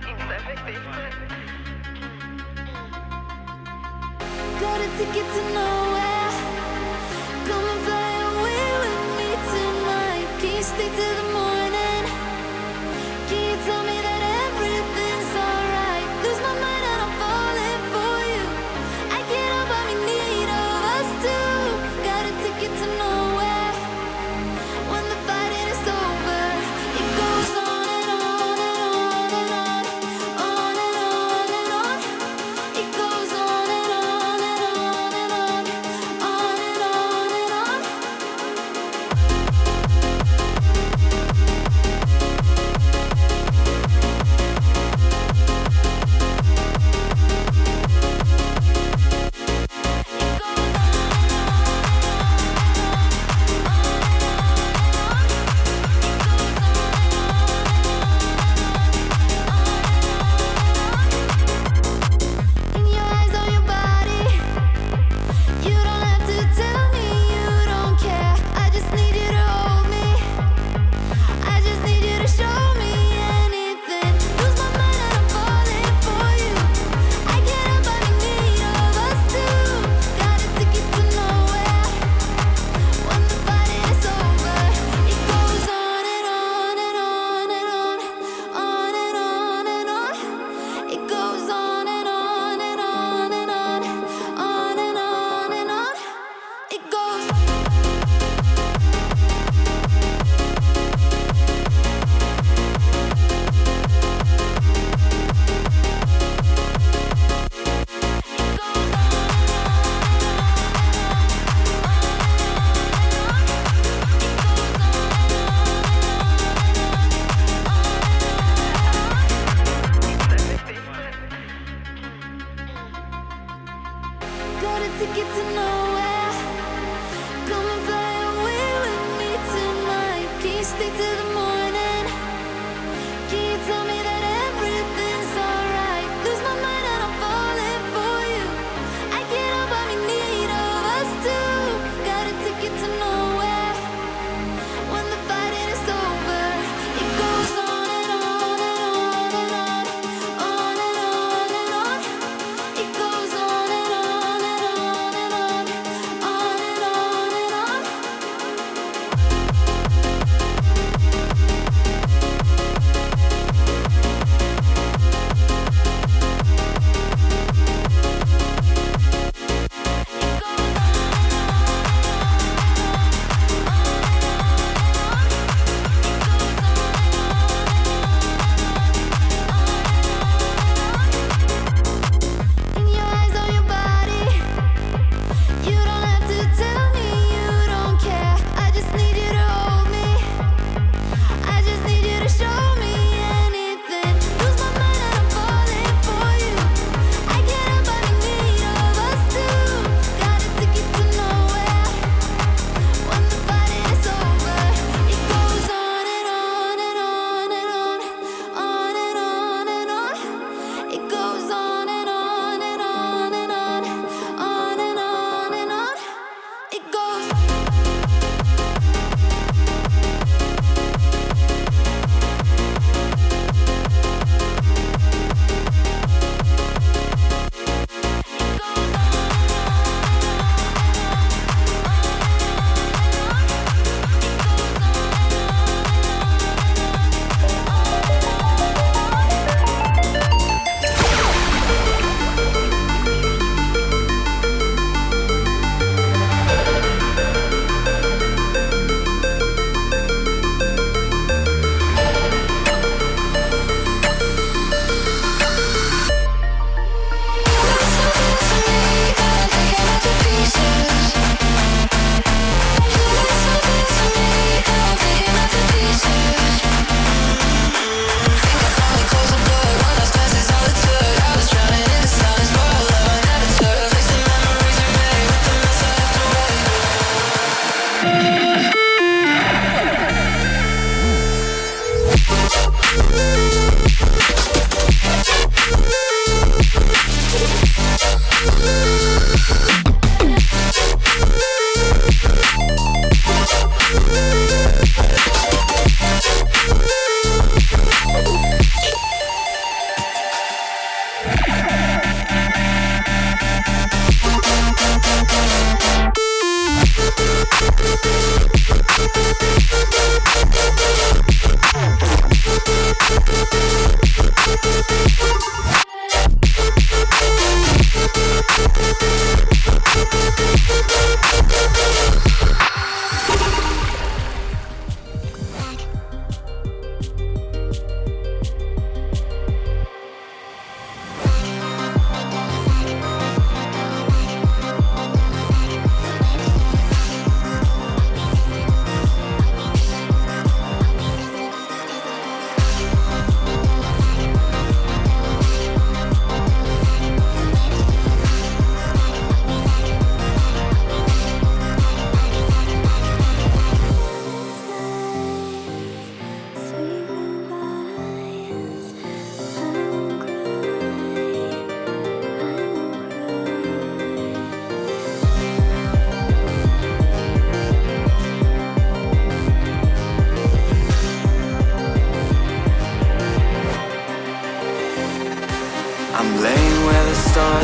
Inte så effektivt. Got a ticket to nowhere. Come and fly away with me tonight. Can you stay till the morning? Can you tell me that everything's alright? Lose my mind and I'm falling for you. I get up, I'm in need of us too. Got a ticket to nowhere. When the fighting is over, it goes on and on and on and on. On and on and on. It goes on and on and on and on. On and on and on.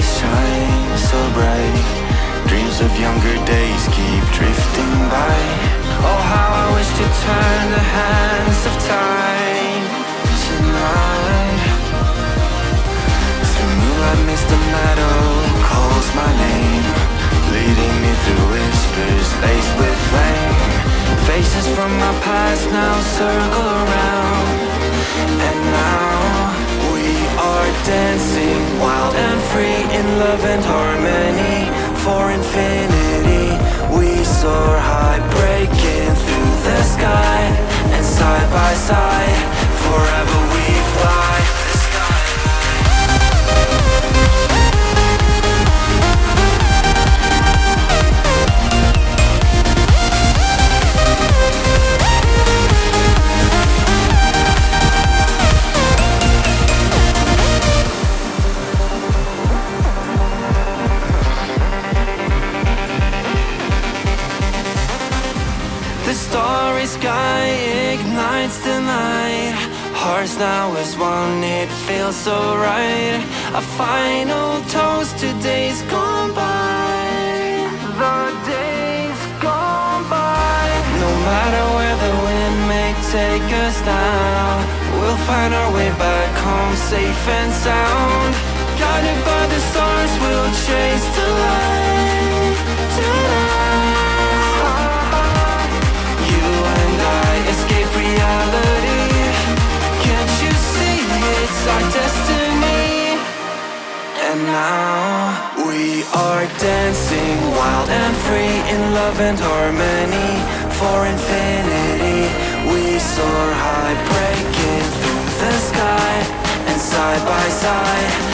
eyes shine so bright. Dreams of younger days keep drifting by. Oh, how I wish to turn the hands of time tonight. Through moonlight mist the meadow calls my name, leading me through whispers laced with flame. Faces from my past now circle around, and now we are dancing wild and free in love and harmony. For infinity we soar high, breaking through the sky, and side by side forever we fly. The sky. The starry sky ignites the night. Hearts now as one, it feels so right. A final toast to days gone by. The days gone by. No matter where the wind may take us now, we'll find our way back home safe and sound. Guided by the stars, we'll chase the light tonight. Escape reality. Can't you see it's our destiny? And now we are dancing wild and free in love and harmony. For infinity we soar high, breaking through the sky, and side by side